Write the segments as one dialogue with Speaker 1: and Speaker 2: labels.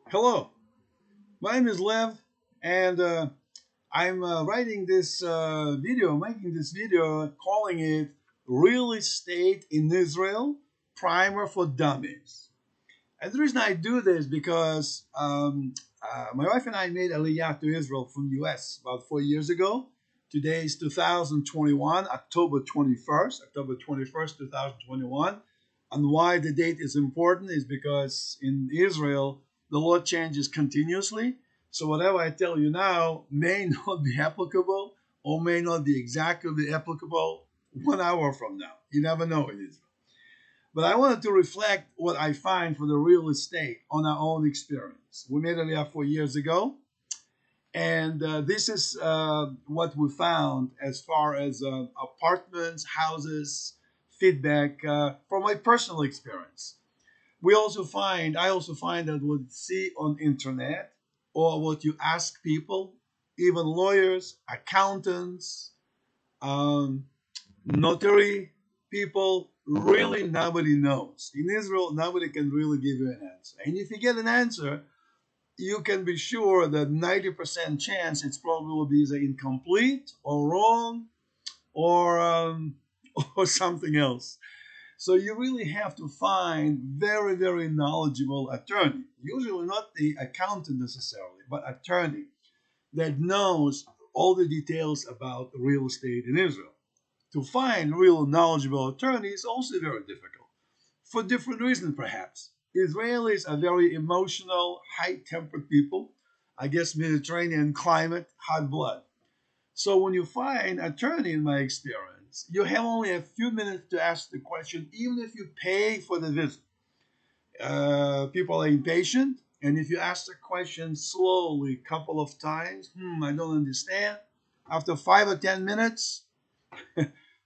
Speaker 1: Hello, my name is Lev, and I'm writing this making this video, calling it Real Estate in Israel Primer for Dummies. And the reason I do this because my wife and I made Aliyah to Israel from US about 4 years ago. Today is 2021, October 21st, 2021. And why the date is important is because in Israel, the law changes continuously. So whatever I tell you now may not be applicable or may not be exactly applicable 1 hour from now. You never know in Israel. But I wanted to reflect what I find for the real estate on our own experience. We made it 4 years ago, and this is what we found as far as apartments, houses, feedback from my personal experience. I also find that what you see on internet or what you ask people, even lawyers, accountants, um, notary people, really nobody knows. In Israel, nobody can really give you an answer. And if you get an answer, you can be sure that 90% chance it's probably will be either incomplete or wrong or or something else. So you really have to find very, very knowledgeable attorney, usually not the accountant necessarily, but attorney that knows all the details about real estate in Israel. To find real knowledgeable attorney is also very difficult for different reasons, perhaps. Israelis are very emotional, high-tempered people. I guess Mediterranean climate, hot blood. So when you find attorney, in my experience, you have only a few minutes to ask the question, even if you pay for the visit. People are impatient, and if you ask the question slowly, a couple of times, I don't understand. After 5 or 10 minutes,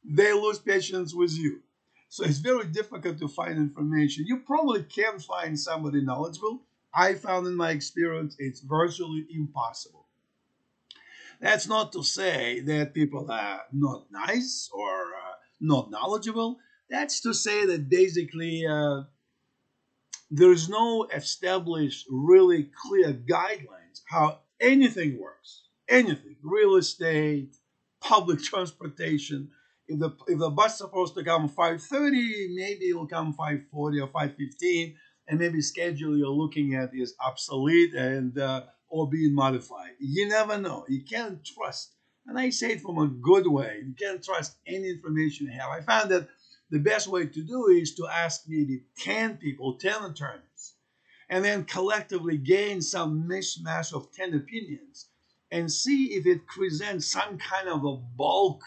Speaker 1: they lose patience with you. So it's very difficult to find information. You probably can find somebody knowledgeable. I found in my experience it's virtually impossible. That's not to say that people are not nice or not knowledgeable. That's to say that basically there's no established, really clear guidelines how anything works. Anything, real estate, public transportation. If the bus is supposed to come 5:30, maybe it'll come 5:40 or 5:15, and maybe schedule you're looking at is obsolete and or being modified. You never know. You can't trust. And I say it from a good way. You can't trust any information you have. I found that the best way to do is to ask maybe 10 people, 10 attorneys, and then collectively gain some mishmash of 10 opinions and see if it presents some kind of a bulk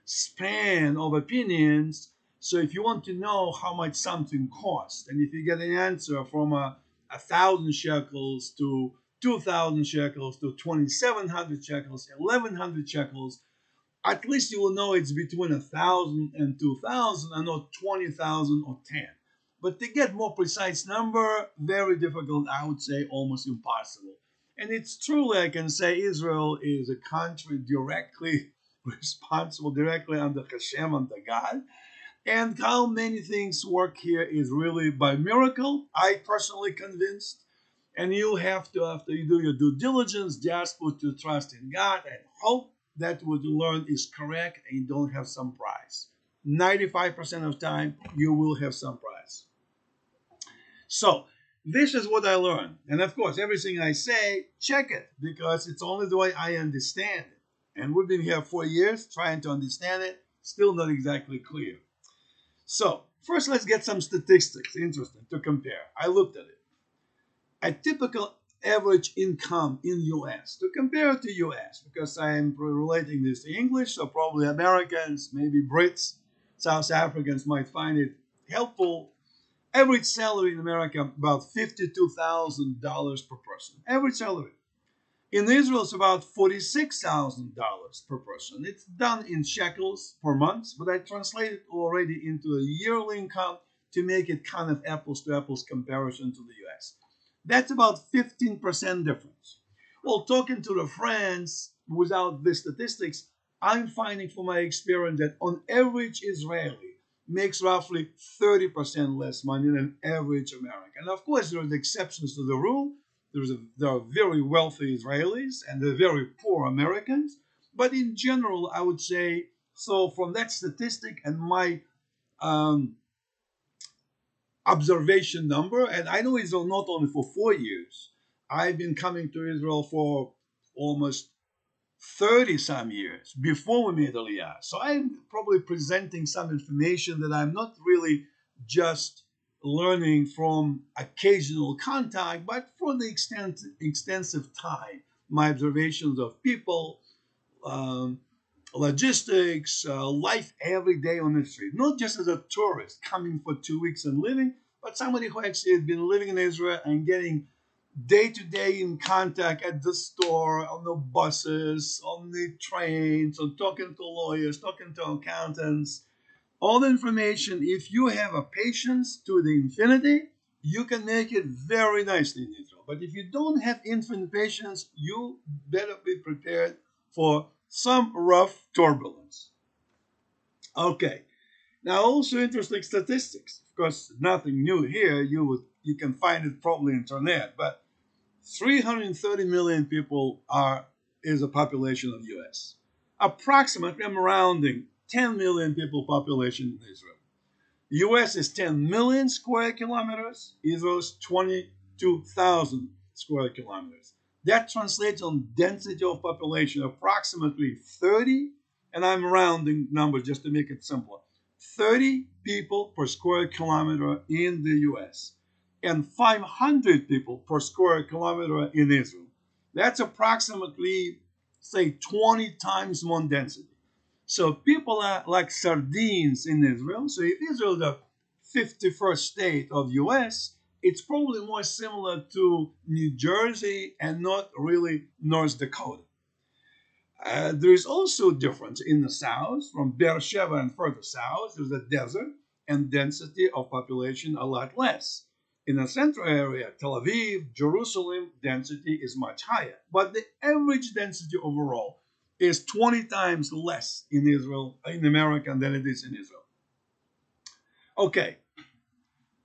Speaker 1: span of opinions. So if you want to know how much something costs, and if you get an answer from a thousand shekels to 2,000 shekels to 2,700 shekels, 1,100 shekels, at least you will know it's between 1,000 and 2,000 and not 20,000 or 10. But to get more precise number, very difficult, I would say almost impossible. And it's truly, I can say, Israel is a country directly responsible, directly under Hashem, under God. And how many things work here is really by miracle. I personally convinced. And you have to, after you do your due diligence, just put your trust in God and hope that what you learn is correct and you don't have some prize. 95% of time, you will have some prize. So, this is what I learned. And of course, everything I say, check it because it's only the way I understand it. And we've been here 4 years trying to understand it, still not exactly clear. So, first, let's get some statistics. Interesting to compare. I looked at it. A typical average income in US to compare to US because I'm relating this to English, so probably Americans, maybe Brits, South Africans might find it helpful. Average salary in America about $52,000 per person. Average salary. In Israel, it's about $46,000 per person. It's done in shekels per month, but I translated already into a yearly income to make it kind of apples to apples comparison to the US. That's about 15% difference. Well, talking to the friends without the statistics, I'm finding from my experience that on average Israeli makes roughly 30% less money than average American. And of course, there are exceptions to the rule. There are very wealthy Israelis and there are very poor Americans. But in general, I would say, so from that statistic and my um, observation number, and I know Israel not only for 4 years. I've been coming to Israel for almost 30 some years before we made Aliyah. So I'm probably presenting some information that I'm not really just learning from occasional contact, but from the extensive time. My observations of people, um, logistics, life every day on the street, not just as a tourist coming for 2 weeks and living, but somebody who actually has been living in Israel and getting day to day in contact at the store, on the buses, on the trains, or talking to lawyers, talking to accountants. All the information, if you have a patience to the infinity, you can make it very nicely in Israel. But if you don't have infinite patience, you better be prepared for some rough turbulence. Okay. Now, also interesting statistics. Of course, nothing new here. You can find it probably on the internet, but 330 million people is a population of US. Approximately, I'm rounding, 10 million people population in Israel. US is 10 million square kilometers. Israel is 22,000 square kilometers. That translates on density of population approximately 30, and I'm rounding numbers just to make it simpler. 30 people per square kilometer in the US and 500 people per square kilometer in Israel. That's approximately, say, 20 times more density. So people are like sardines in Israel. So if Israel is the 51st state of US, it's probably more similar to New Jersey and not really North Dakota. There is also a difference in the south, from Beersheba and further south. There's a desert and density of population a lot less. In the central area, Tel Aviv, Jerusalem, density is much higher. But the average density overall is 20 times less in Israel, in America, than it is in Israel. Okay,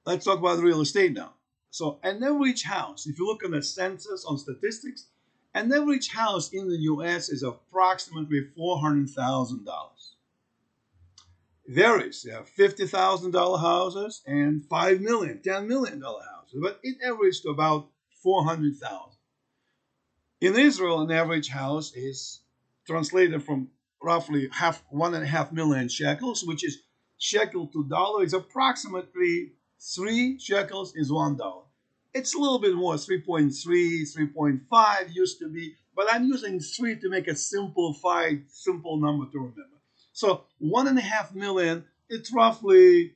Speaker 1: let's talk about real estate now. So an average house, if you look at the census on statistics, an average house in the US is approximately $400,000. Varies. You have $50,000 houses and $5 million, $10 million houses, but it averages to about 400,000. In Israel, an average house is translated from roughly 1.5 million shekels, which is shekel to dollar, is approximately 3 shekels is $1. It's a little bit more, 3.3, 3.5 used to be, but I'm using 3 to make a simplified, simple number to remember. So 1.5 million, it's roughly,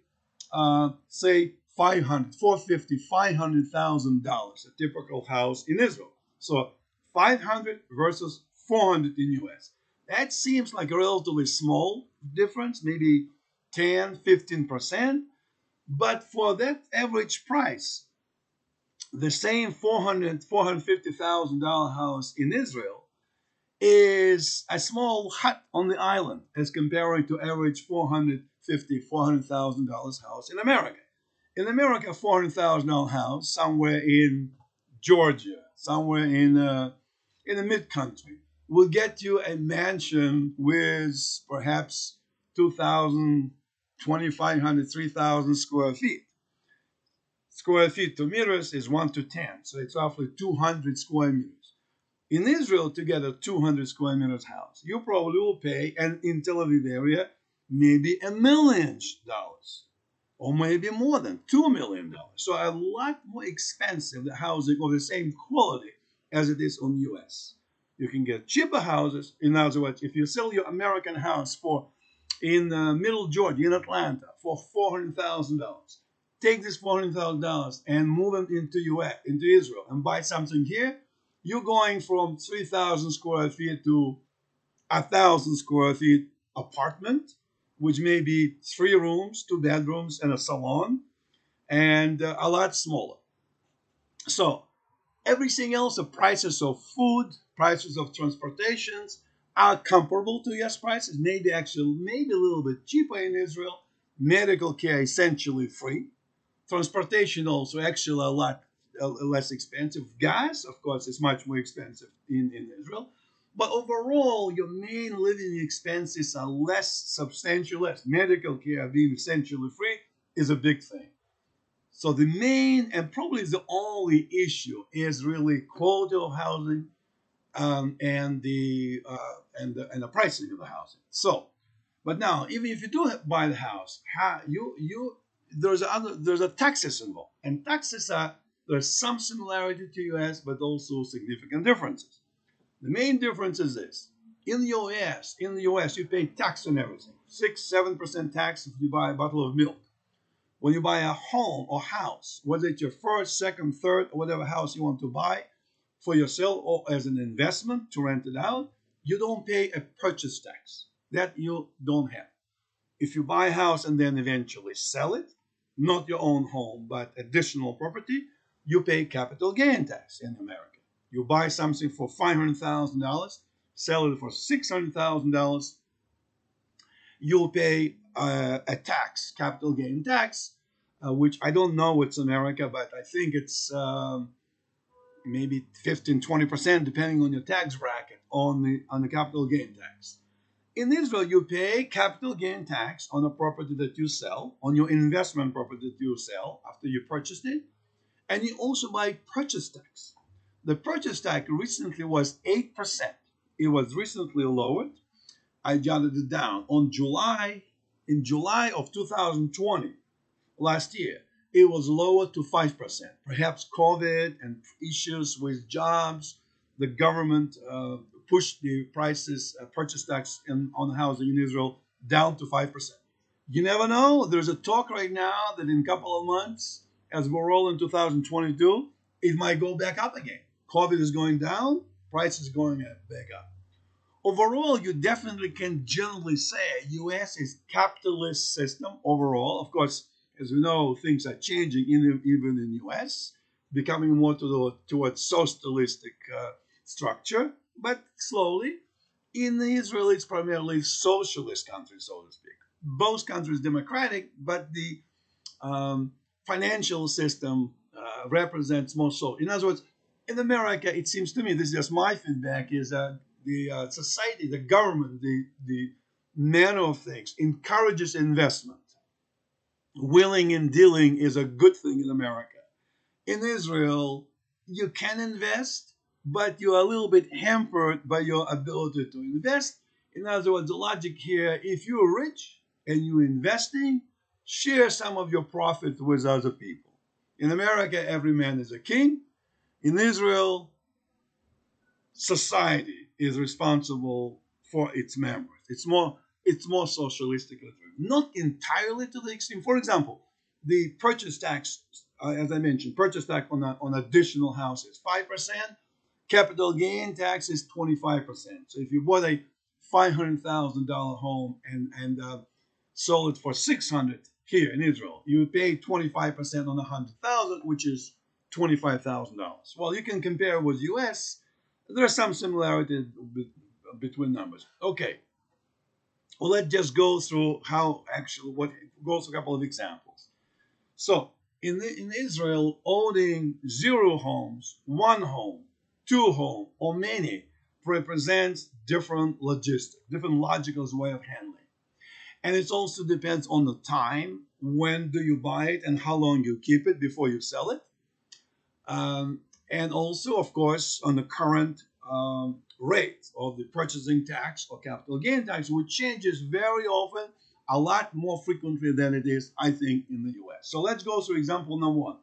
Speaker 1: say, 450, $500,000, a typical house in Israel. So 500 versus 400 in US. That seems like a relatively small difference, maybe 10, 15%. But for that average price, the same $450,000 house in Israel is a small hut on the island as comparing to average $400,000 house in America. In America, $400,000 house somewhere in Georgia, somewhere in the mid country, will get you a mansion with perhaps 2,000, 2,500, 3,000 square feet. Square feet to meters is 1 to 10, so it's roughly 200 square meters. In Israel, to get a 200 square meters house, you probably will pay, and in Tel Aviv area, maybe $1 million, or maybe more than $2 million. So a lot more expensive the housing of the same quality as it is on US. You can get cheaper houses. In other words, if you sell your American house for in Middle Georgia, in Atlanta, for $400,000, take this $400,000 and move it into Israel, and buy something here. You're going from 3,000 square feet to 1,000 square feet apartment, which may be 3 rooms, 2 bedrooms, and a salon, and a lot smaller. So everything else, the prices of food, prices of transportations are comparable to US prices, maybe a little bit cheaper in Israel. Medical care essentially free. Transportation also actually a lot less expensive. Gas, of course, is much more expensive in Israel. But overall, your main living expenses are less substantial, less. Medical care being essentially free is a big thing. So the main and probably the only issue is really quality of housing, and the pricing of the housing. So, but now even if you do buy the house, there's a taxes involved, and taxes are there's some similarity to U.S. but also significant differences. The main difference is this: in the U.S. you pay tax on everything, 6-7% tax if you buy a bottle of milk. When you buy a home or house, whether it's your first, second, third, or whatever house you want to buy for yourself or as an investment to rent it out, you don't pay a purchase tax. That you don't have. If you buy a house and then eventually sell it, not your own home, but additional property, you pay capital gain tax in America. You buy something for $500,000, sell it for $600,000, you'll pay a tax, capital gain tax, which I don't know what's America, but I think it's maybe 15-20%, depending on your tax bracket, on the capital gain tax. In Israel, you pay capital gain tax on a property that you sell, on your investment property that you sell after you purchased it, and you also buy purchase tax. The purchase tax recently was 8%. It was recently lowered. I jotted it down. In July of 2020, last year, it was lowered to 5%. Perhaps COVID and issues with jobs, the government pushed the prices, purchase tax on housing in Israel down to 5%. You never know. There's a talk right now that in a couple of months, as we're all in 2022, it might go back up again. COVID is going down, prices going back up. Overall, you definitely can generally say U.S. is capitalist system overall. Of course, as we know, things are changing even in U.S., becoming more towards socialistic structure, but slowly. In Israel, it's primarily socialist country, so to speak. Both countries democratic, but the financial system represents more so. In other words, in America, it seems to me, this is just my feedback, is the society, the government, the manner of things encourages investment. Willing and dealing is a good thing in America. In Israel, you can invest, but you are a little bit hampered by your ability to invest. In other words, the logic here, if you're rich and you're investing, share some of your profit with other people. In America, every man is a king. In Israel, society is responsible for its members. It's more socialistically driven. Not entirely to the extreme. For example, the purchase tax, as I mentioned, purchase tax on additional houses, 5%. Capital gain tax is 25%. So if you bought a $500,000 home and sold it for 600 here in Israel, you would pay 25% on 100,000, which is $25,000. Well, you can compare with U.S. There's some similarity between numbers. Okay. Well, let's just go through go through a couple of examples. So in Israel, owning 0 homes, 1 home, 2 homes, or many represents different logical way of handling. And it also depends on the time, when do you buy it and how long you keep it before you sell it. And also, of course, on the current rate of the purchasing tax or capital gain tax, which changes very often, a lot more frequently than it is, I think, in the U.S. So let's go through example number 1.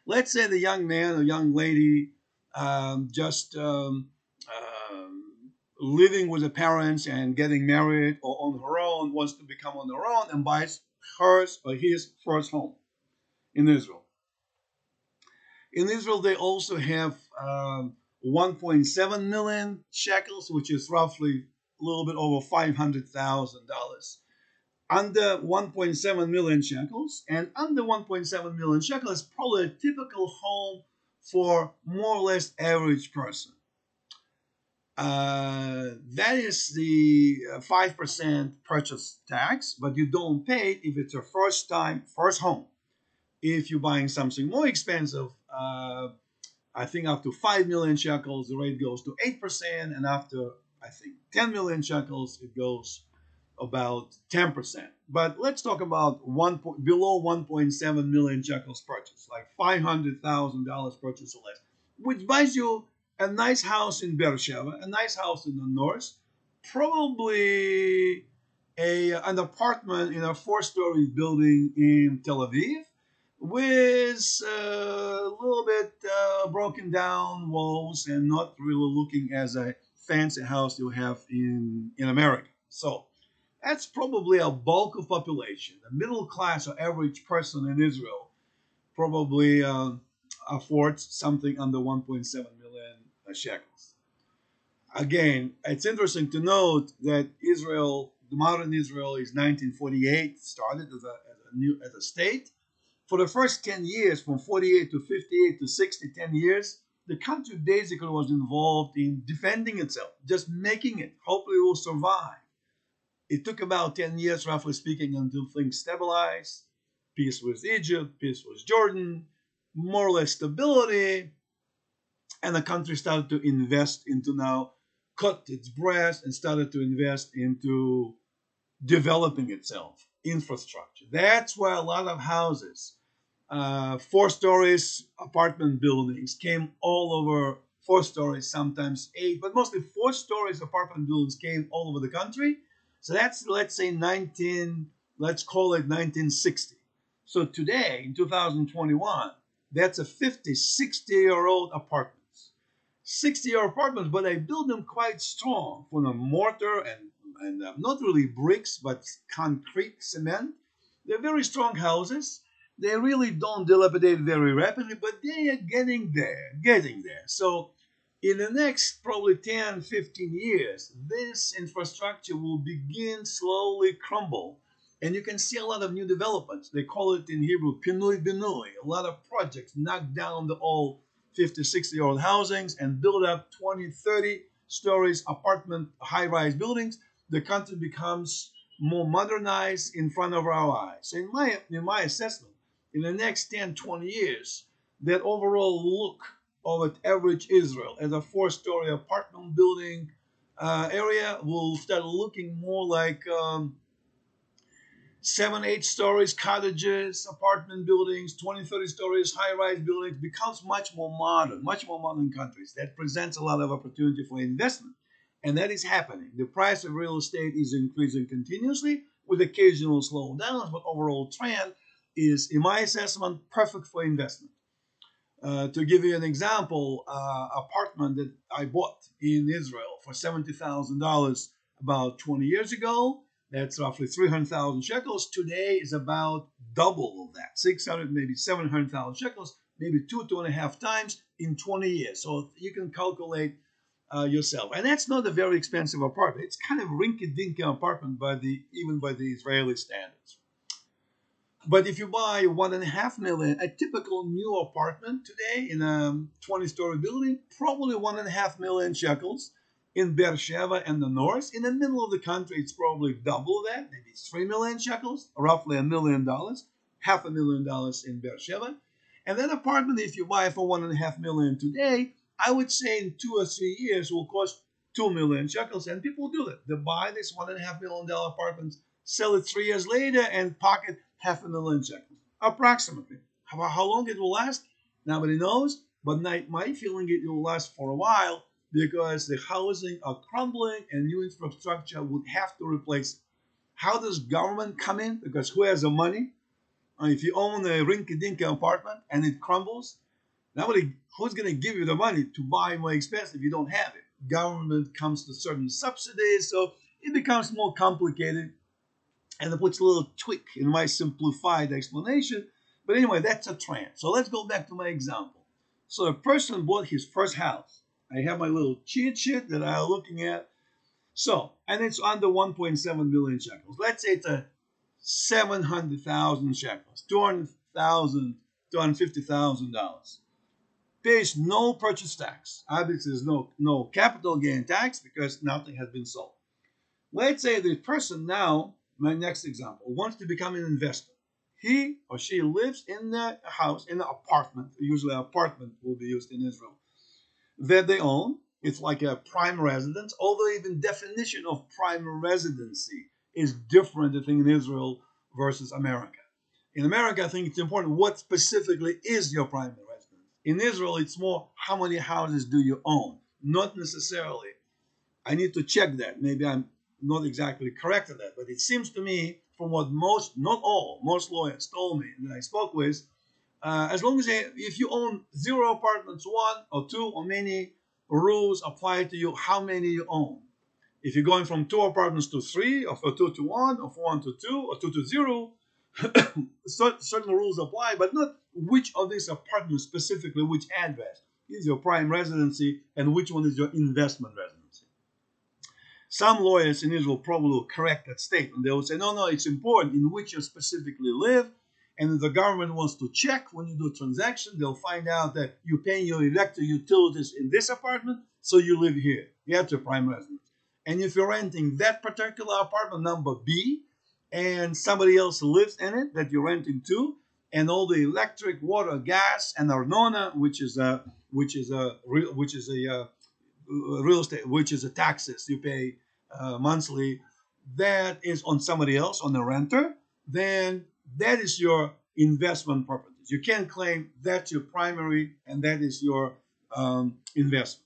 Speaker 1: Let's say the young man or young lady just living with the parents and getting married or on her own, wants to become on her own and buys hers or his first home in Israel. In Israel, they also have 1.7 million shekels, which is roughly a little bit over $500,000. Under 1.7 million shekels, and under 1.7 million shekels is probably a typical home for more or less average person. That is the 5% purchase tax, but you don't pay it if it's your first home. If you're buying something more expensive, I think after 5 million shekels, the rate goes to 8%, and after I think 10 million shekels, it goes about 10%. But let's talk about below 1.7 million shekels purchase, like $500,000 purchase or less, which buys you a nice house in Beersheba, a nice house in the north, probably an apartment in a four-story building in Tel Aviv with a little bit broken down walls and not really looking as a fancy house you have in America. So that's probably a bulk of population. The middle class or average person in Israel probably affords something under 1.7 million shekels. Again, it's interesting to note that Israel, the modern Israel, is 1948, started as a state. For the first 10 years, from 48 to 58 to 60, 10 years, the country basically was involved in defending itself, just making it. Hopefully it will survive. It took about 10 years, roughly speaking, until things stabilized. Peace with Egypt, peace with Jordan, more or less stability, and the country started to invest into now, cut its breast and started to invest into developing itself, infrastructure. That's why a lot of houses, 4 stories apartment buildings came all over, 4 stories, sometimes 8, but mostly 4 stories apartment buildings came all over the country. So that's, let's say, let's call it 1960. So today, in 2021, that's a 50, 60-year-old apartments. 60-year apartments, but I build them quite strong from a mortar and not really bricks, but concrete cement. They're very strong houses. They really don't dilapidate very rapidly, but they are getting there. So in the next probably 10, 15 years, this infrastructure will begin slowly crumble. And you can see a lot of new developments. They call it in Hebrew, pinui binui. A lot of projects knock down the old 50, 60-year-old housings and build up 20, 30 stories apartment high-rise buildings. The country becomes more modernized in front of our eyes. So in my assessment, in the next 10, 20 years, that overall look of average Israel as a 4-story apartment building area will start looking more like 7, 8 stories, cottages, apartment buildings, 20, 30 stories, high-rise buildings, becomes much more modern countries. That presents a lot of opportunity for investment. And that is happening. The price of real estate is increasing continuously with occasional slowdowns, but overall trend is, in my assessment, perfect for investment. To give you an example, apartment that I bought in Israel for $70,000 about 20 years ago, that's roughly 300,000 shekels. Today is about double of that, 600, maybe 700,000 shekels, maybe 2.5 times in 20 years. So you can calculate yourself. And that's not a very expensive apartment. It's kind of rinky-dinky apartment even by the Israeli standards. But if you buy 1.5 million, a typical new apartment today in a 20-story building, probably 1.5 million shekels in Beersheba and the north. In the middle of the country, it's probably double that, maybe 3 million shekels, roughly $1 million, $500,000 in Beersheba. And that apartment, if you buy for 1.5 million today, I would say in 2 or 3 years will cost 2 million shekels. And people do that. They buy this $1.5 million apartment, sell it 3 years later, and pocket 500,000 shekels, approximately. How long it will last, nobody knows. But my feeling it will last for a while because the housing are crumbling and new infrastructure would have to replace it. How does government come in? Because who has the money? If you own a rinky-dinky apartment and it crumbles, who's going to give you the money to buy more expensive if you don't have it? Government comes to certain subsidies, so it becomes more complicated. And it puts a little tweak in my simplified explanation. But anyway, that's a trend. So let's go back to my example. So a person bought his first house. I have my little cheat sheet that I'm looking at. So, and it's under 1.7 million shekels. Let's say it's a 700,000 shekels, $250,000. Pays no purchase tax. Obviously, there's no capital gain tax because nothing has been sold. Let's say the person now, my next example, wants to become an investor. he or she lives in the house, in an apartment. Usually, an apartment will be used in Israel that they own. It's like a prime residence, although even definition of prime residency is different, I think, in Israel versus America. In America, I think it's important what specifically is your primary residence. In Israel, it's more how many houses do you own, not necessarily. I need to check that. Maybe I'm not exactly correct on that, but it seems to me, from what most, not all, most lawyers told me that I spoke with, as long as if you own zero apartments, one or two or many, rules apply to you how many you own. If you're going from two apartments to three, or from two to one, or from one to two, or two to zero, certain rules apply, but not which of these apartments specifically, which address is your prime residency and which one is your investment residency. Some lawyers in Israel probably will correct that statement. They will say, no, it's important in which you specifically live. And if the government wants to check when you do a transaction, they'll find out that you're paying your electric utilities in this apartment, so you live here. That's your prime residence. And if you're renting that particular apartment, number B, and somebody else lives in it that you're renting to, and all the electric, water, gas, and arnona, which is a real estate, which is a taxes you pay monthly, that is on somebody else, on the renter, then that is your investment properties. You can't claim that's your primary and that is your investment.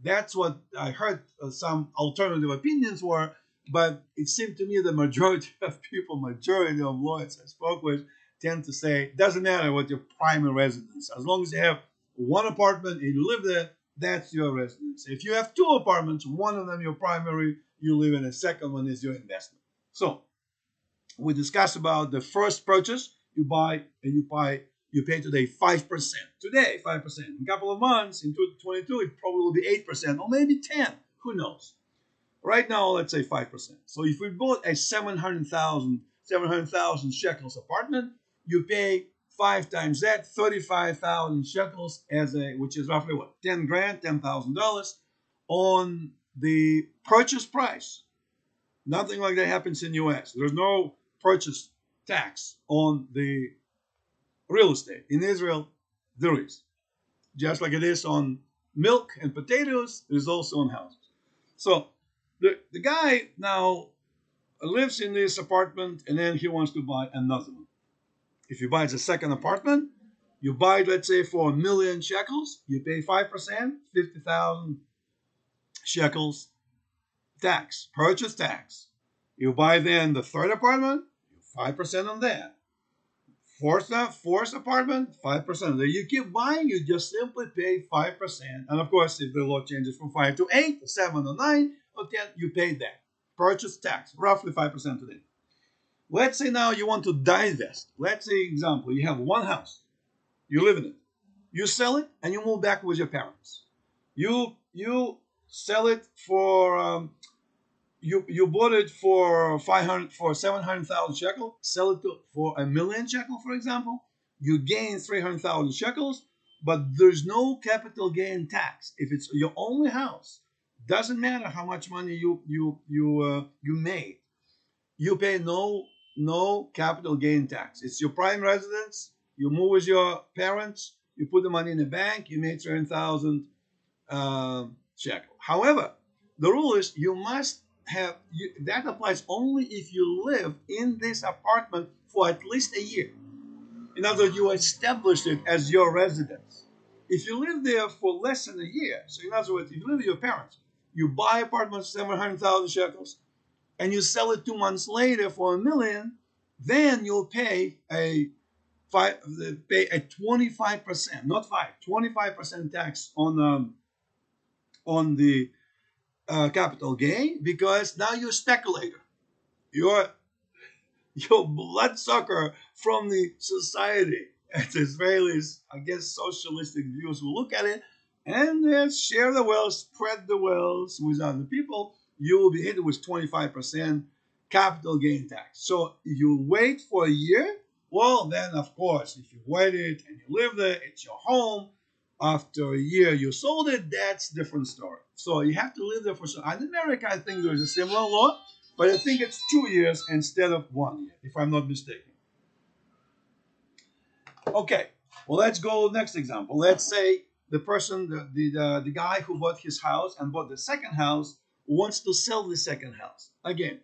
Speaker 1: That's what I heard. Some alternative opinions were, but it seemed to me the majority of people, majority of lawyers I spoke with, tend to say doesn't matter what your primary residence, as long as you have one apartment and you live there, that's your residence. If you have two apartments, one of them your primary, you live in, a second one is your investment. So we discussed about the first purchase. You buy and you pay today 5%. Today, 5%. In a couple of months, in 2022, it probably will be 8% or maybe 10. Who knows? Right now, let's say 5%. So if we bought a 700,000 shekels apartment, you pay 5 times that, 35,000 shekels, which is roughly what, 10 grand, $10,000 on the purchase price. Nothing like that happens in U.S. There's no purchase tax on the real estate. In Israel, there is. Just like it is on milk and potatoes, it is also on houses. So the guy now lives in this apartment and then he wants to buy another one. If he buys a second apartment, you buy it, let's say, for 1,000,000 shekels, you pay 5%, 50,000 shekels tax, purchase tax. You buy then the third apartment, 5% on that. Fourth apartment, 5%. Then you keep buying, you just simply pay 5%. And of course, if the law changes from 5 to 8, or 7 or 9 or 10, you pay that. Purchase tax, roughly 5% today. Let's say now you want to divest. Let's say, example, you have one house. You live in it. You sell it and you move back with your parents. You sell it for you bought it for 700,000 shekel. Sell it for 1,000,000 shekel, for example. You gain 300,000 shekels, but there's no capital gain tax if it's your only house. Doesn't matter how much money you made. You pay no capital gain tax. It's your prime residence. You move with your parents. You put the money in the bank. You made 300,000 shekel. However, the rule is you must have that applies only if you live in this apartment for at least a year. In other words, you established it as your residence. If you live there for less than a year, so in other words, if you live with your parents, you buy apartment 700,000 shekels, and you sell it 2 months later for 1,000,000, then you'll pay a 25%, not 25% tax on the capital gain, because now you're a speculator. You're bloodsucker from the society. As Israelis, I guess socialistic views will look at it, and share the wealth, spread the wealth with other people. You will be hit with 25% capital gain tax. So if you wait for a year, well, then of course, if you waited and you live there, it's your home. After a year you sold it, that's a different story. So you have to live there for some. In America, I think there's a similar law, but I think it's 2 years instead of 1 year, if I'm not mistaken. Okay, well, let's go next example. Let's say the person, the guy who bought his house and bought the second house wants to sell the second house. Again,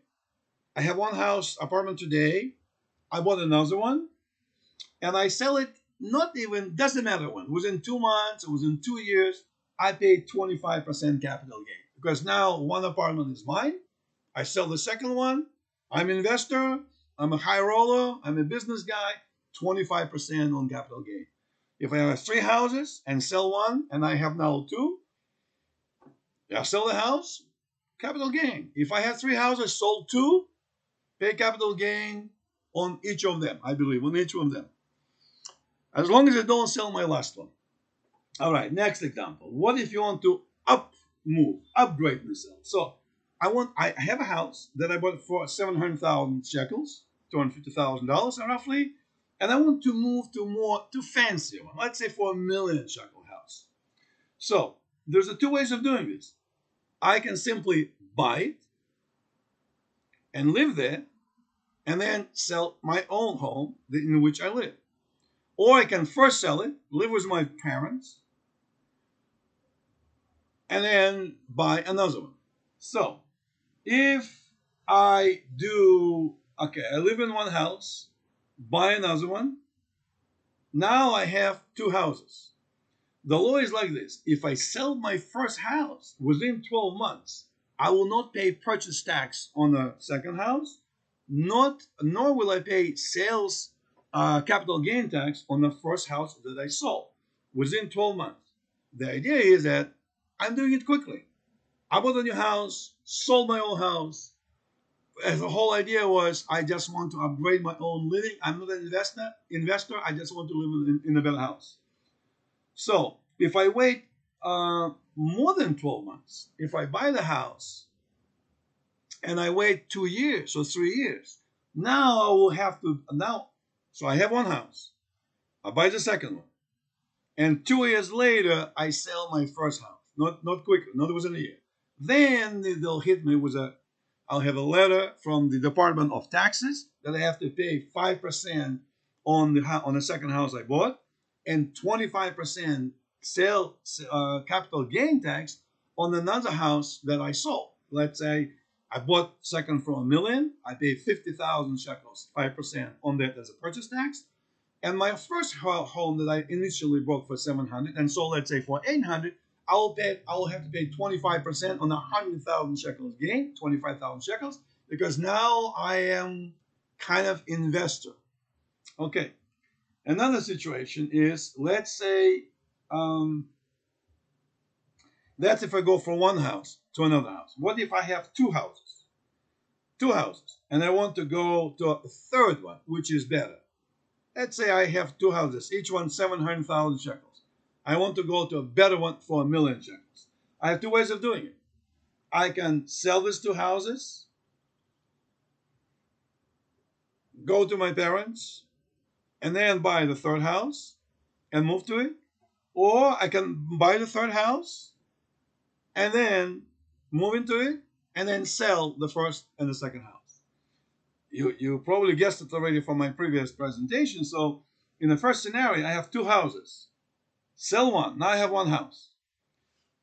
Speaker 1: I have one house apartment today. I bought another one and I sell it. Not even doesn't matter when. Within 2 months or within 2 years, I pay 25% capital gain because now one apartment is mine. I sell the second one. I'm an investor. I'm a high roller. I'm a business guy. 25% on capital gain. If I have 3 houses and sell one, and I have now 2, I sell the house, capital gain. If I have 3 houses, sold 2, pay capital gain on each of them. I believe on each of them, as long as I don't sell my last one. All right, next example. What if you want to upgrade myself? So I have a house that I bought for 700,000 shekels, $250,000 roughly, and I want to move to fancier one. Let's say for a 1 million shekel house. So there's 2 ways of doing this. I can simply buy it and live there, and then sell my own home in which I live. Or I can first sell it, live with my parents, and then buy another one. So if I do, okay, I live in one house, buy another one. Now I have 2 houses. The law is like this. If I sell my first house within 12 months, I will not pay purchase tax on the second house, nor will I pay sales capital gain tax on the first house that I sold within 12 months. The idea is that I'm doing it quickly. I bought a new house, sold my old house. And the whole idea was I just want to upgrade my own living. I'm not an investor. I just want to live in a better house. So if I wait more than 12 months, if I buy the house and I wait 2 years or 3 years, now I will have to so I have one house. I buy the second one. And 2 years later, I sell my first house. Not quickly, not within a year. Then they'll hit me with I'll have a letter from the Department of Taxes that I have to pay 5% on the second house I bought, and 25% capital gain tax on another house that I sold. Let's say I bought second for 1 million. I pay 50,000 shekels, 5% on that as a purchase tax. And my first home that I initially bought for 700 and sold, let's say for 800, I will have to pay 25% on 100,000 shekels gain, 25,000 shekels, because now I am kind of investor. Okay. Another situation is, let's say, that's if I go from one house to another house. What if I have 2 houses? 2 houses, and I want to go to a third one, which is better. Let's say I have 2 houses, each one 700,000 shekels. I want to go to a better one for 1 million shekels. I have 2 ways of doing it. I can sell these 2 houses, go to my parents, and then buy the third house and move to it. Or I can buy the third house and then move into it and then sell the first and the second house. You probably guessed it already from my previous presentation. So in the first scenario, I have 2 houses. Sell one. Now I have one house.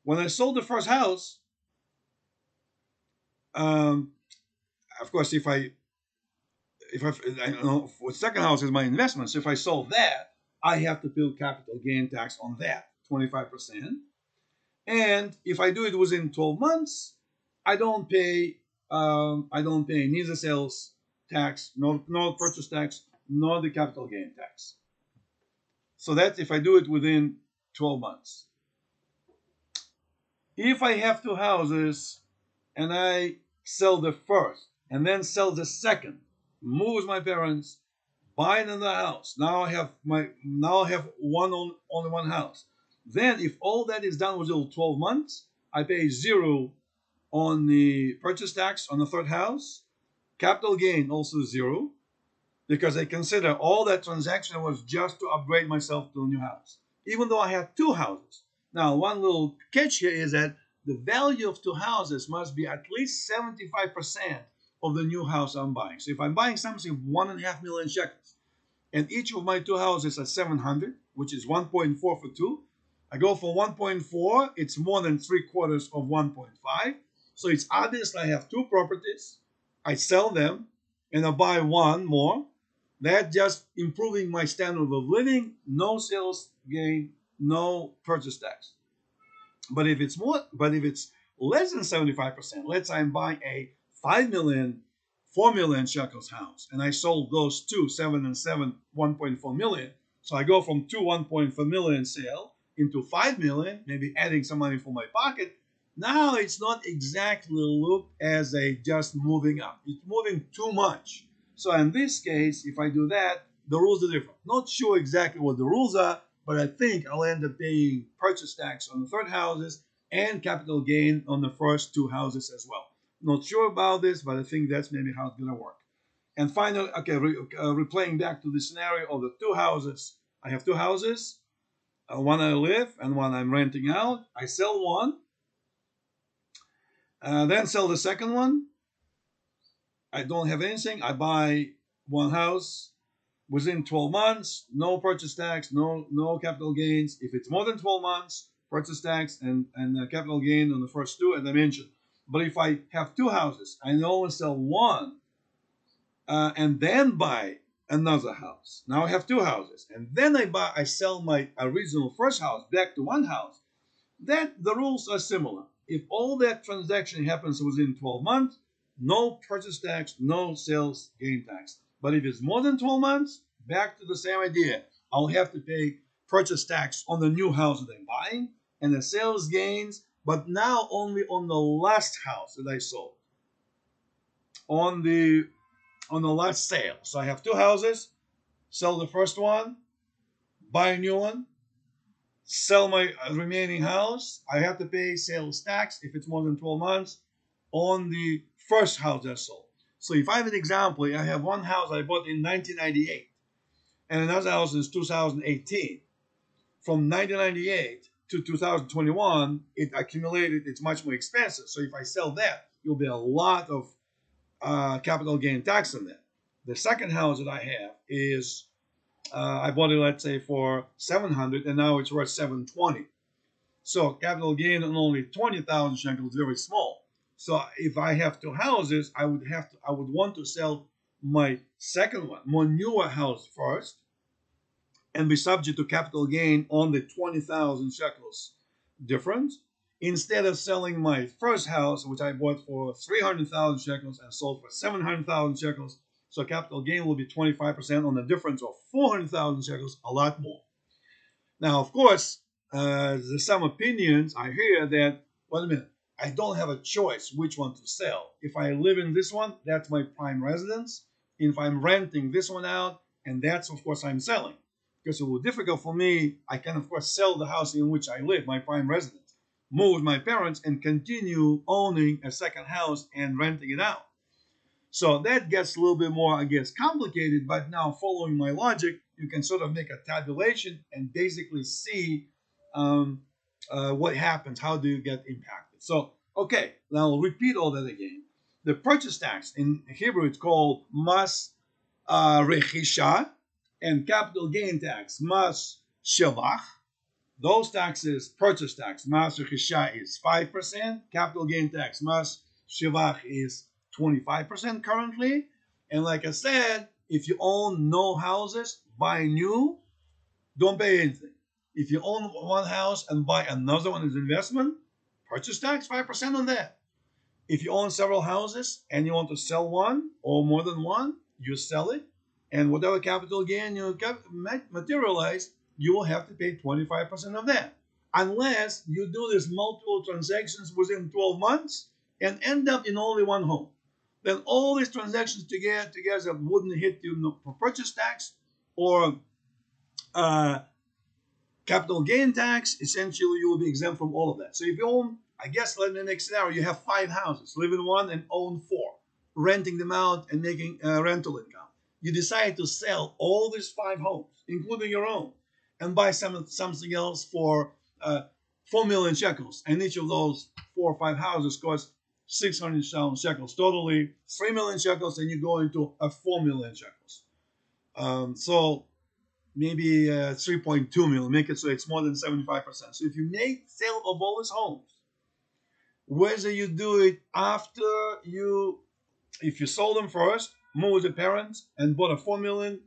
Speaker 1: When I sold the first house, of course, if I know, the second house is my investment. So if I sold that, I have to pay capital gain tax on that, 25%. And if I do it within 12 months, I don't pay neither sales tax, nor purchase tax, nor the capital gain tax. So that's if I do it within 12 months. If I have 2 houses and I sell the first and then sell the second, move with my parents, buy another house. Now I have only one house. Then if all that is done within 12 months, I pay 0 on the purchase tax on the third house. Capital gain also 0, because I consider all that transaction was just to upgrade myself to a new house, even though I have 2 houses. Now, one little catch here is that the value of 2 houses must be at least 75% of the new house I'm buying. So if I'm buying something 1.5 million shekels, and each of my two houses are 700, which is 1.4 for two. I go for 1.4, it's more than three quarters of 1.5. So it's obvious I have two properties. I sell them and I buy one more. That just improving my standard of living, no sales gain, no purchase tax. But if it's less than 75%, let's say I'm buying a 5 million, 4 million shekels house, and I sold those two, 7 and 7, 1.4 million. So I go from two 1.4 million sale into 5 million, maybe adding some money for my pocket. Now it's not exactly looked as a just moving up. It's moving too much. So in this case, if I do that, the rules are different. Not sure exactly what the rules are, but I think I'll end up paying purchase tax on the third houses and capital gain on the first two houses as well. Not sure about this, but I think that's maybe how it's going to work. And finally, okay, replaying back to the scenario of the two houses. I have two houses, one I live and one I'm renting out. I sell one, then sell the second one. I don't have anything. I buy one house within 12 months, no purchase tax, no capital gains. If it's more than 12 months, purchase tax and capital gain on the first two, as I mentioned. But if I have two houses, I only sell one and then buy another house. Now I have two houses, and then I sell my original first house back to one house. That the rules are similar. If all that transaction happens within 12 months, no purchase tax, no sales gain tax. But if it's more than 12 months, back to the same idea. I'll have to pay purchase tax on the new house that I'm buying and the sales gains, but now only on the last house that I sold. On the last sale. So I have two houses, sell the first one, buy a new one, sell my remaining house. I have to pay sales tax if it's more than 12 months on the first house I sold. So if I have an example, I have one house I bought in 1998 and another house is 2018. From 1998 to 2021, it accumulated, it's much more expensive. So if I sell that, there'll be a lot of capital gain tax on that. The second house that I have is I bought it, let's say, for 700, and now it's worth 720. So capital gain on only 20,000 shekels is very small. So if I have two houses, I would want to sell my second one, more newer house first, and be subject to capital gain on the 20,000 shekels difference, instead of selling my first house, which I bought for 300,000 shekels and sold for 700,000 shekels. So capital gain will be 25% on the difference of 400,000 shekels, a lot more. Now, of course, there's some opinions I hear that, wait a minute, I don't have a choice which one to sell. If I live in this one, that's my prime residence. If I'm renting this one out, and that's, of course, I'm selling. Because it will be difficult for me, I can, of course, sell the house in which I live, my prime residence, move with my parents, and continue owning a second house and renting it out. So that gets a little bit more, I guess, complicated, but now following my logic, you can sort of make a tabulation and basically see what happens, how do you get impacted. So, okay, now I'll repeat all that again. The purchase tax, in Hebrew it's called mas rechisha, and capital gain tax, mas shevach. Those taxes, purchase tax, mas rechisha is 5%, capital gain tax, mas shevach is 25% currently. And like I said, if you own no houses, buy new, don't pay anything. If you own one house and buy another one as investment, purchase tax 5% on that. If you own several houses and you want to sell one or more than one, you sell it, and whatever capital gain you materialize, you will have to pay 25% of that, unless you do this multiple transactions within 12 months and end up in only one home. Then all these transactions together wouldn't hit you for purchase tax or capital gain tax. Essentially, you will be exempt from all of that. So if you own, I guess, in the next scenario, you have 5 houses, live in one and own 4, renting them out and making rental income. You decide to sell all these 5 homes, including your own, and buy something else for 4 million shekels. And each of those 4 or 5 houses costs 600,000 shekels. Totally 3 million shekels, and you go into a 4 million shekels. So maybe 3.2 million, make it so it's more than 75%. So if you make sale of all these homes, whether you do it after you, if you sold them first, moved with the parents and bought a 4 million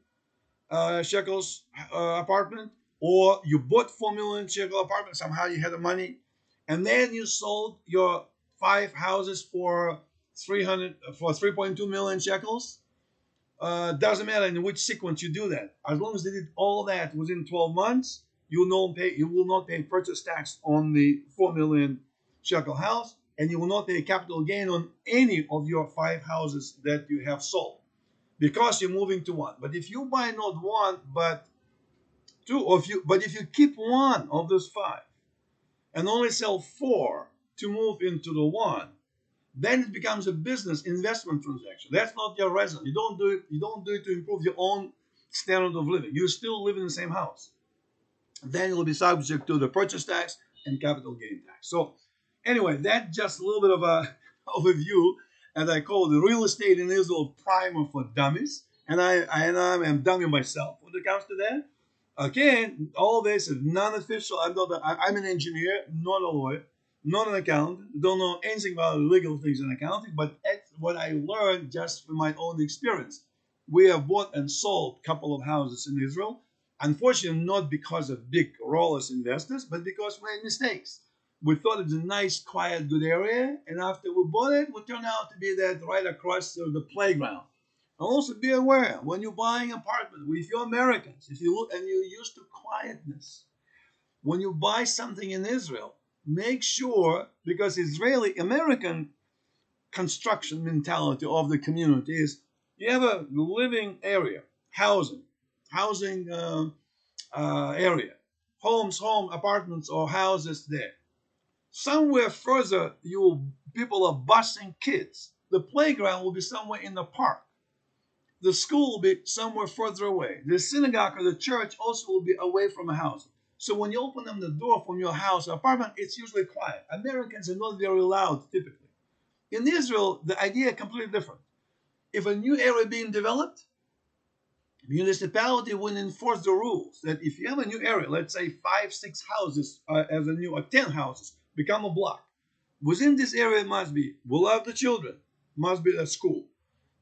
Speaker 1: shekels apartment, or you bought 4 million shekel apartment, somehow you had the money, and then you sold your 5 houses for 300 for 3.2 million shekels. Doesn't matter in which sequence you do that. As long as they did all that within 12 months, you will not pay purchase tax on the 4 million shekel house, and you will not pay capital gain on any of your 5 houses that you have sold because you're moving to one. But if you buy not one but two, or if you keep one of those 5 and only sell 4 to move into the one, then it becomes a business investment transaction. That's not your residence. You don't do it. You don't do it to improve your own standard of living. You still live in the same house. Then you'll be subject to the purchase tax and capital gain tax. So, anyway, that's just a little bit of a overview, and I call the real estate in Israel primer for dummies. And I'm a dummy myself when it comes to that. Again, all this is non-official. I'm an engineer, not a lawyer, not an accountant. Don't know anything about legal things in accounting, but that's what I learned just from my own experience. We have bought and sold a couple of houses in Israel. Unfortunately, not because of big rollers investors, but because we made mistakes. We thought it was a nice, quiet, good area, and after we bought it, it turned out to be that right across the playground. And also be aware when you're buying an apartment, if you're Americans, if you look and you're used to quietness, when you buy something in Israel, make sure, because Israeli American construction mentality of the community is you have a living area, housing area, apartments or houses there. Somewhere further, people are busing kids. The playground will be somewhere in the park. The school will be somewhere further away. The synagogue or the church also will be away from a house. So when you open them the door from your house or apartment, it's usually quiet. Americans are not very loud typically. In Israel, the idea is completely different. If a new area being developed, municipality will enforce the rules that if you have a new area, let's say 5, 6 houses as a new, or 10 houses, become a block. Within this area must be, will have the children, must be a school.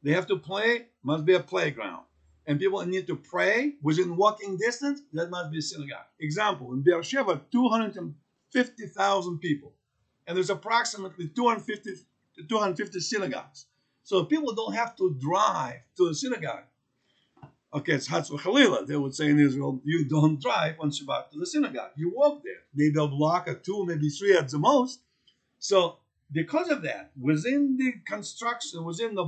Speaker 1: They have to play, must be a playground. And people need to pray within walking distance, that must be a synagogue. Example, in Beersheba, 250,000 people. And there's approximately 250 to 250 synagogues. So people don't have to drive to the synagogue. Okay, it's Hatz Chalila. They would say in Israel, you don't drive on Shabbat to the synagogue. You walk there. Maybe a block or 2, maybe 3 at the most. So because of that, within the construction, within the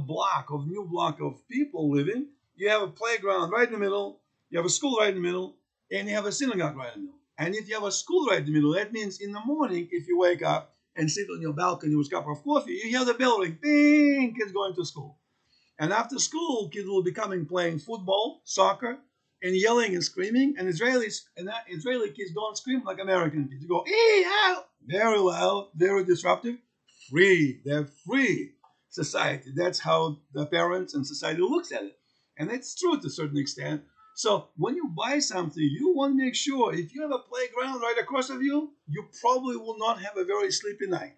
Speaker 1: new block of people living, you have a playground right in the middle, you have a school right in the middle, and you have a synagogue right in the middle. And if you have a school right in the middle, that means in the morning, if you wake up and sit on your balcony with a cup of coffee, you hear the bell ring, bing, kids going to school. And after school, kids will be coming playing football, soccer, and yelling and screaming. And Israeli kids don't scream like American kids. You go, ee, out, very loud, very disruptive. Free. They're free society. That's how the parents and society looks at it. And that's true to a certain extent. So when you buy something, you want to make sure if you have a playground right across of you, you probably will not have a very sleepy night.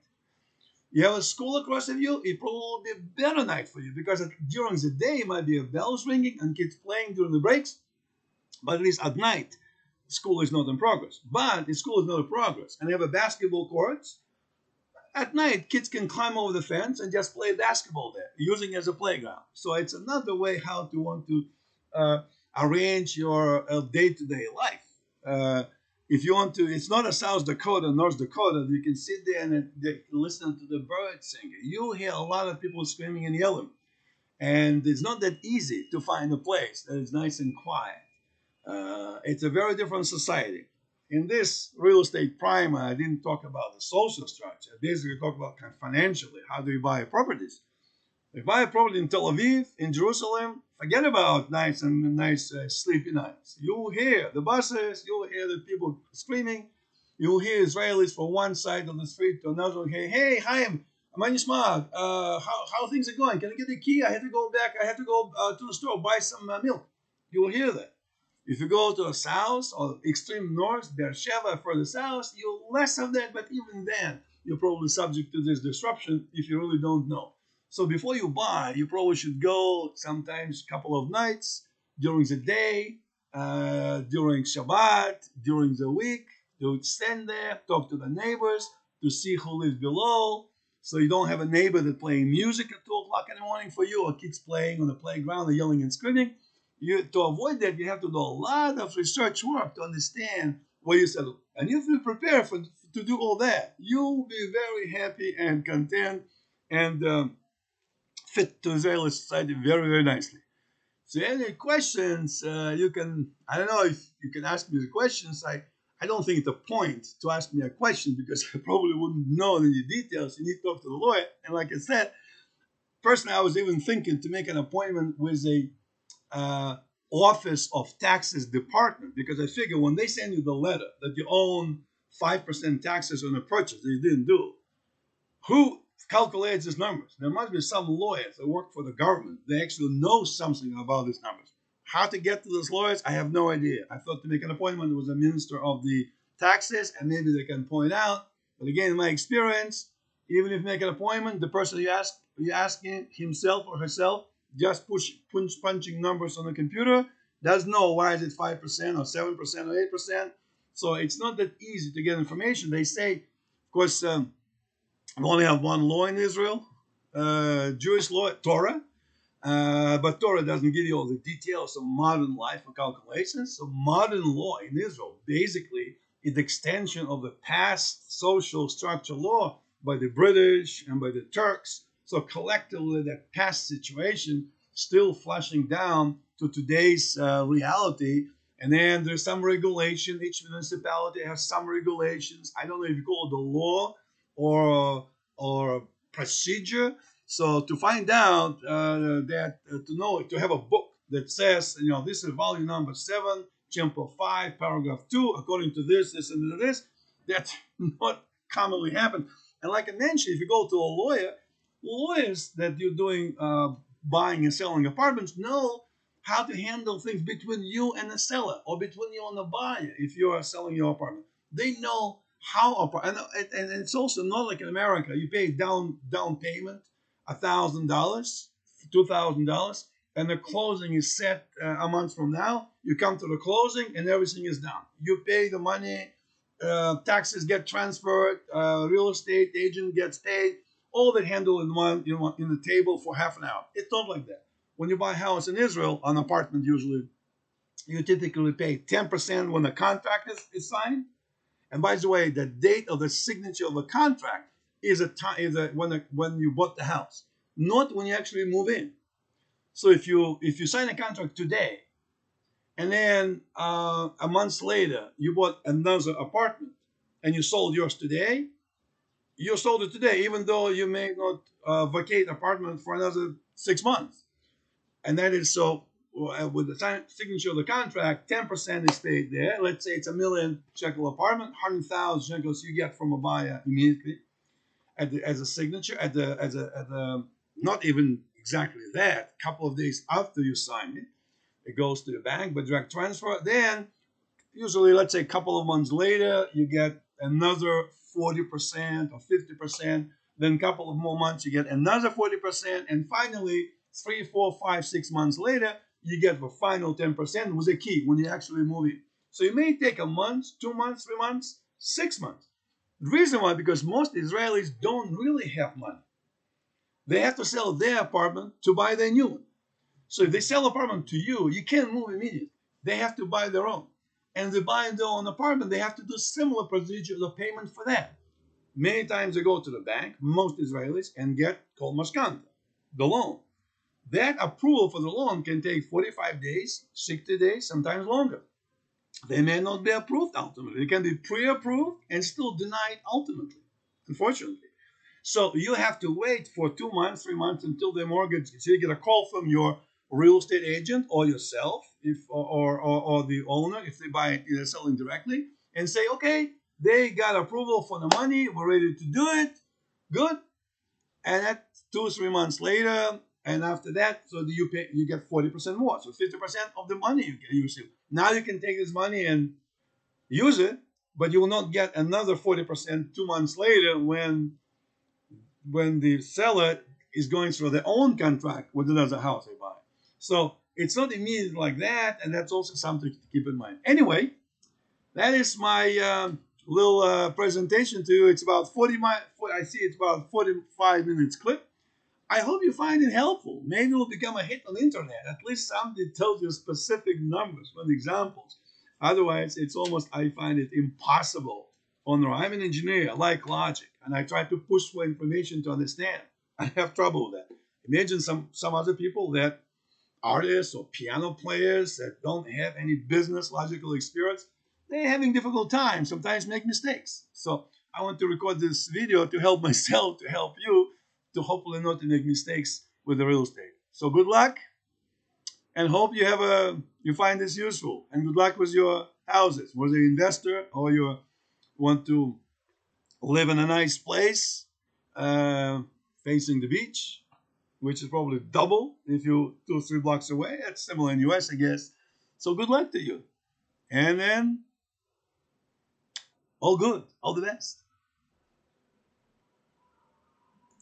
Speaker 1: You have a school across of you, it probably will be a better night for you because during the day it might be bells ringing and kids playing during the breaks, but at least at night, school is not in progress. But if school is not in progress and you have a basketball courts, at night, kids can climb over the fence and just play basketball there, using it as a playground. So it's another way how to want to arrange your day-to-day life. If you want to, it's not a South Dakota, North Dakota. You can sit there and listen to the birds singing. You hear a lot of people screaming and yelling. And it's not that easy to find a place that is nice and quiet. It's a very different society. In this real estate primer, I didn't talk about the social structure. I basically talk about kind of financially. How do you buy properties? If you buy a property in Tel Aviv, in Jerusalem, forget about nice sleepy nights. You'll hear the buses, you'll hear the people screaming, you'll hear Israelis from one side of the street to another one. Hey, Chaim, how things are going? Can I get the key? I have to go back. I have to go to the store, buy some milk. You will hear that. If you go to the south or extreme north, Beersheba further south, you'll less of that, but even then, you're probably subject to this disruption if you really don't know. So before you buy, you probably should go sometimes a couple of nights during the day, during Shabbat, during the week. You stand there, talk to the neighbors to see who lives below. So you don't have a neighbor that playing music at 2 o'clock in the morning for you, or kids playing on the playground, or yelling and screaming. To avoid that, you have to do a lot of research work to understand where you settle. And if you prepare to do all that, you'll be very happy and content and fit to Israeli society very, very nicely. So any questions, you can, I don't know if you can ask me the questions. I don't think it's a point to ask me a question because I probably wouldn't know any details. You need to talk to the lawyer. And like I said, personally, I was even thinking to make an appointment with a Office of Taxes Department, because I figure when they send you the letter that you own 5% taxes on a purchase that you didn't do, who calculates these numbers? There must be some lawyers that work for the government. They actually know something about these numbers. How to get to those lawyers, I have no idea. I thought to make an appointment with a minister of the taxes, and maybe they can point out. But again, in my experience, even if you make an appointment, the person you asking himself or herself just punching numbers on the computer doesn't know why is it 5% or 7% or 8%. So it's not that easy to get information. They say, of course, we only have one law in Israel, Jewish law, Torah. But Torah doesn't give you all the details of modern life or calculations. So modern law in Israel basically is the extension of the past social structure law by the British and by the Turks. So collectively, that past situation still flushing down to today's reality. And then there's some regulation. Each municipality has some regulations. I don't know if you call it the law or procedure. So to find out to have a book that says, this is volume number 7, chapter 5, paragraph 2, according to this, and this, that's not commonly happen. And like I mentioned, if you go to a lawyer, lawyers that you're doing buying and selling apartments know how to handle things between you and the seller or between you and the buyer if you are selling your apartment. They know how, and it's also not like in America. You pay down payment, $1,000, $2,000, and the closing is set a month from now. You come to the closing and everything is done. You pay the money, taxes get transferred, real estate agent gets paid, all that handled in the table for half an hour. It's not like that. When you buy a house in Israel, an apartment usually, you typically pay 10% when the contract is signed. And by the way, the date of the signature of a contract is when you bought the house, not when you actually move in. So if you sign a contract today, and then a month later you bought another apartment, and you sold yours today, you sold it today, even though you may not vacate apartment for another 6 months. And that is so. With the signature of the contract, 10% is paid there. Let's say it's $1 million shekel apartment, 100,000 shekels you get from a buyer immediately as a signature, not even exactly that. A couple of days after you sign it, it goes to the bank by direct transfer. Then, usually, let's say a couple of months later, you get another 40% or 50%. Then a couple of more months, you get another 40%. And finally, 3, 4, 5, 6 months later, you get the final 10% with a key when you actually move in. So it may take a month, 2 months, 3 months, 6 months. The reason why, because most Israelis don't really have money. They have to sell their apartment to buy their new one. So if they sell apartment to you, you can't move immediately. They have to buy their own. And if they buy their own apartment, they have to do similar procedures of payment for that. Many times they go to the bank, most Israelis, and get called mashkanta, the loan. That approval for the loan can take 45 days, 60 days, sometimes longer. They may not be approved ultimately. They can be pre-approved and still denied ultimately, unfortunately. So you have to wait for 2 months, 3 months until the mortgage. So you get a call from your real estate agent or yourself, or the owner if they buy it, they're selling directly, and say, okay, they got approval for the money, we're ready to do it. Good. And at 2 or 3 months later, and after that, so you get 40% more. So 50% of the money you can use it. Now you can take this money and use it, but you will not get another 40% 2 months later when the seller is going through their own contract with another house they buy. So it's not immediate like that, and that's also something to keep in mind. Anyway, that is my little presentation to you. It's about 40 I see it's about 45 minutes clip. I hope you find it helpful. Maybe it will become a hit on the internet. At least somebody tells you specific numbers and examples. Otherwise, it's almost, I find it impossible. I'm an engineer. I like logic, and I try to push for information to understand. I have trouble with that. Imagine some other people, that artists or piano players that don't have any business logical experience, they're having difficult time, sometimes make mistakes. So I want to record this video to help myself, to help you, to hopefully not to make mistakes with the real estate. So good luck, and hope you find this useful. And good luck with your houses, whether you're an investor or you want to live in a nice place facing the beach, which is probably double if you 2 or 3 blocks away. That's similar in US, I guess. So good luck to you. And then all good. All the best.